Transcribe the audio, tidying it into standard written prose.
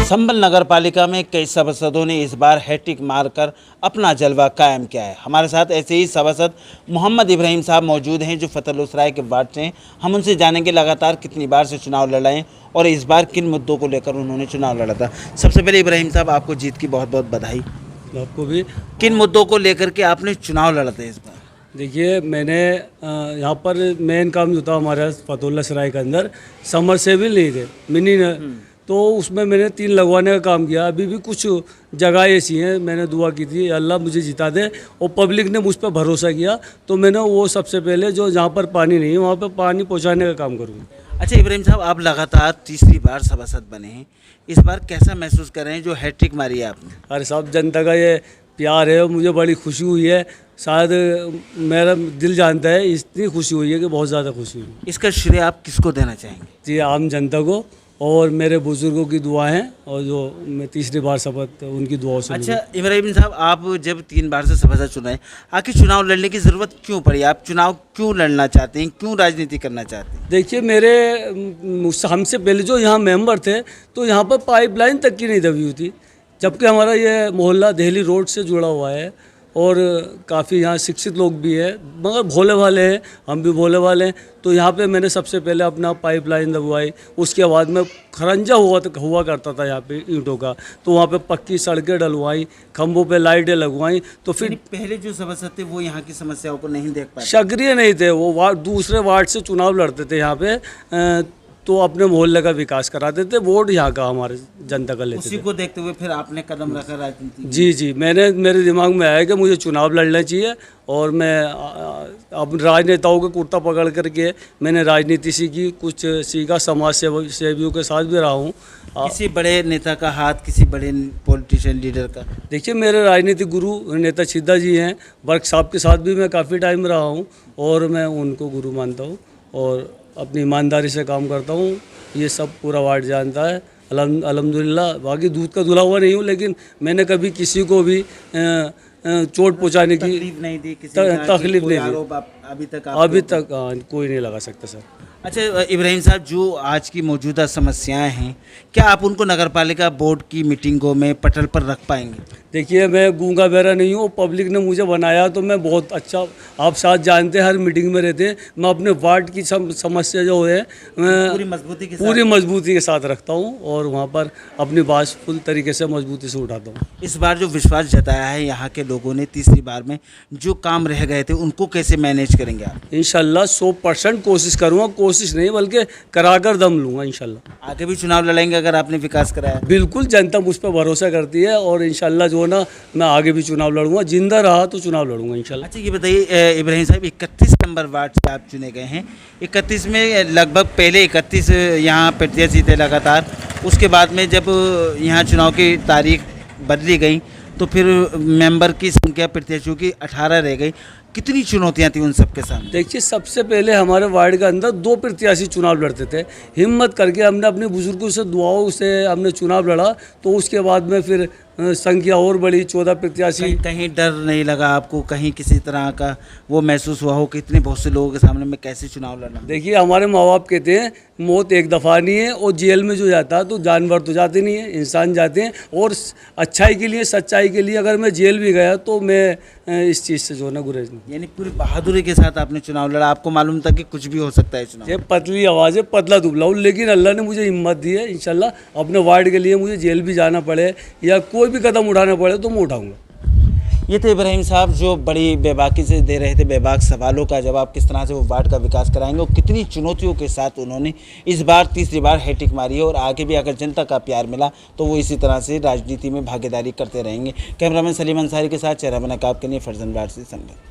संभल नगर पालिका में कई सभासदों ने इस बार हैट्रिक मारकर अपना जलवा कायम किया है। हमारे साथ ऐसे ही सभासद मोहम्मद इब्राहिम साहब मौजूद हैं जो फतेहलुसराय के वार्ड से हैं। हम उनसे जानेंगे लगातार कितनी बार से चुनाव लड़ा है और इस बार किन मुद्दों को लेकर उन्होंने चुनाव लड़ा था। सबसे पहले इब्राहिम साहब, आपको जीत की बहुत बहुत बधाई। आपको भी। किन मुद्दों को लेकर के आपने चुनाव लड़ा था इस बार? देखिए, मैंने यहाँ पर मेन काम जो था हमारे फतेहलुसराय के अंदर समरसेबल नहीं थे, मिनी तो उसमें मैंने 3 लगवाने का काम किया। अभी भी कुछ जगह ऐसी हैं, मैंने दुआ की थी अल्लाह मुझे जिता दे, और पब्लिक ने मुझ पर भरोसा किया तो मैंने वो सबसे पहले जो जहाँ पर पानी नहीं है वहाँ पर पानी पहुँचाने का काम करूँगा। अच्छा इब्राहिम साहब, आप लगातार तीसरी बार सभासद बने हैं, इस बार कैसा महसूस कर रहे हैं जो हैट्रिक मारी है आपने? अरे साहब, जनता का ये प्यार है, मुझे बड़ी खुशी हुई है। शायद मेरा दिल जानता है, इतनी खुशी हुई है कि बहुत ज़्यादा खुशी हुई। इसका श्रेय आप किसको देना चाहेंगे? जी, आम जनता को और मेरे बुजुर्गों की दुआ है, और जो मैं तीसरी बार शपथ उनकी दुआओं से। अच्छा इब्राहिम साहब, आप जब 3 बार से सभासद चुनाए, आखिर चुनाव लड़ने की ज़रूरत क्यों पड़ी? आप चुनाव क्यों लड़ना चाहते हैं, क्यों राजनीति करना चाहते हैं? देखिए, हमसे पहले जो यहाँ मेंबर थे तो यहाँ पर पाइपलाइन तक की नहीं दबी हुई थी, जबकि हमारा ये मोहल्ला दिल्ली रोड से जुड़ा हुआ है और काफ़ी यहाँ शिक्षित लोग भी हैं, मगर भोले वाले हैं, हम भी भोले वाले हैं। तो यहाँ पे मैंने सबसे पहले अपना पाइपलाइन दबवाई, उसके बाद में खरंजा हुआ करता था यहाँ पे ईंटों का, तो वहाँ पे पक्की सड़कें डलवाई, खंभों पे लाइटें लगवाई। तो फिर पहले जो सभासद थे वो यहाँ की समस्याओं को नहीं देख पाए, सक्रिय नहीं थे, वो दूसरे वार्ड से चुनाव लड़ते थे यहाँ पे, तो अपने मोहल्ले का विकास कराते थे, वोट यहाँ का हमारे जनता का लेते थे। उसी को देखते हुए फिर आपने कदम रखा राजनीति? जी, मेरे दिमाग में आया कि मुझे चुनाव लड़ना चाहिए, और मैं अब राजनेताओं के कुर्ता पकड़ करके मैंने राजनीति सीखी, कुछ सीखा, समाज सेवियों के साथ भी रहा हूँ। किसी बड़े नेता का हाथ, किसी बड़े पॉलिटिशियन लीडर का? देखिए, मेरे राजनीतिक गुरु नेता छिद्दा जी हैं, वर्क साहब के साथ भी मैं काफ़ी टाइम रहा हूँ और मैं उनको गुरु मानता हूँ और अपनी ईमानदारी से काम करता हूँ। ये सब पूरा वार्ड जानता है अल्हम्दुलिल्लाह। बाकी दूध का धुला हुआ नहीं हूँ, लेकिन मैंने कभी किसी को भी चोट पहुँचाने की तकलीफ नहीं दी, तकलीफ नहीं दी अभी तक कोई नहीं लगा सकता सर। अच्छा इब्राहिम साहब, जो आज की मौजूदा समस्याएं हैं, क्या आप उनको नगरपालिका बोर्ड की मीटिंगों में पटल पर रख पाएंगे? देखिए, मैं गूंगा बहरा नहीं हूँ, पब्लिक ने मुझे बनाया तो मैं बहुत अच्छा, आप साथ जानते हैं, हर मीटिंग में रहते हैं। मैं अपने वार्ड की समस्या जो है मैं पूरी मजबूती के साथ रखता हूँ और वहाँ पर अपनी बात फुल तरीके से मजबूती से उठाता हूँ। इस बार जो विश्वास जताया है यहाँ के लोगों ने तीसरी बार में, जो काम रह गए थे उनको कैसे मैनेज करेंगे आप? इंशाल्लाह 100% कोशिश करूँगा, कोशिश नहीं बल्कि कराकर दम लूँगा इंशाल्लाह। आगे भी चुनाव लड़ेंगे अगर आपने विकास कराया? बिल्कुल, जनता मुझ पर भरोसा करती है और इंशाल्लाह जो ना मैं आगे भी चुनाव लड़ूंगा, जिंदा रहा तो चुनाव लड़ूंगा इंशाल्लाह। अच्छा ये बताइए इब्राहिम साहब, 31 नंबर वार्ड से आप चुने गए हैं, 31 में लगभग पहले 31 यहाँ प्रत्याशी थे लगातार, उसके बाद में जब यहाँ चुनाव की तारीख बदली गई तो फिर मेंबर की संख्या प्रत्याशियों की 18 रह गई। कितनी चुनौतियाँ थी उन सबके सामने? देखिए, सबसे पहले हमारे वार्ड के अंदर 2 प्रत्याशी चुनाव लड़ते थे। हिम्मत करके हमने अपने बुजुर्गों से दुआओं से हमने चुनाव लड़ा, तो उसके बाद में फिर संख्या और बड़ी, 14 प्रत्याशी। कहीं डर नहीं लगा आपको, कहीं किसी तरह का वो महसूस हुआ हो कि इतने बहुत से लोगों के सामने मैं कैसे चुनाव लड़ना? देखिए, हमारे माँ बाप कहते हैं मौत एक दफ़ा नहीं है, और जेल में जो जाता है तो जानवर तो जाते नहीं है, इंसान जाते हैं। और अच्छाई के लिए, सच्चाई के लिए अगर मैं जेल भी गया तो मैं इस चीज़ से जो ना गुरेज नहीं। यानी पूरी बहादुरी के साथ आपने चुनाव लड़ा, आपको मालूम था कि कुछ भी हो सकता है चुनाव? ये पतली आवाज़ है, पतला दुबला हूँ, लेकिन अल्लाह ने मुझे हिम्मत दी है। इंशाल्लाह अपने वार्ड के लिए मुझे जेल भी जाना पड़े या कोई भी कदम उठाना पड़े तो मैं उठाऊँगा। ये थे इब्राहिम साहब जो बड़ी बेबाकी से दे रहे थे बेबाक सवालों का जवाब, किस तरह से वो वार्ड का विकास कराएंगे और कितनी चुनौतियों के साथ उन्होंने इस बार तीसरी बार हैट्रिक मारी है। और आगे भी अगर जनता का प्यार मिला तो वो इसी तरह से राजनीति में भागीदारी करते रहेंगे। कैमरामैन सलीम अंसारी के साथ चेहरा बना काब के लिए फरजन वार्ड से संभल।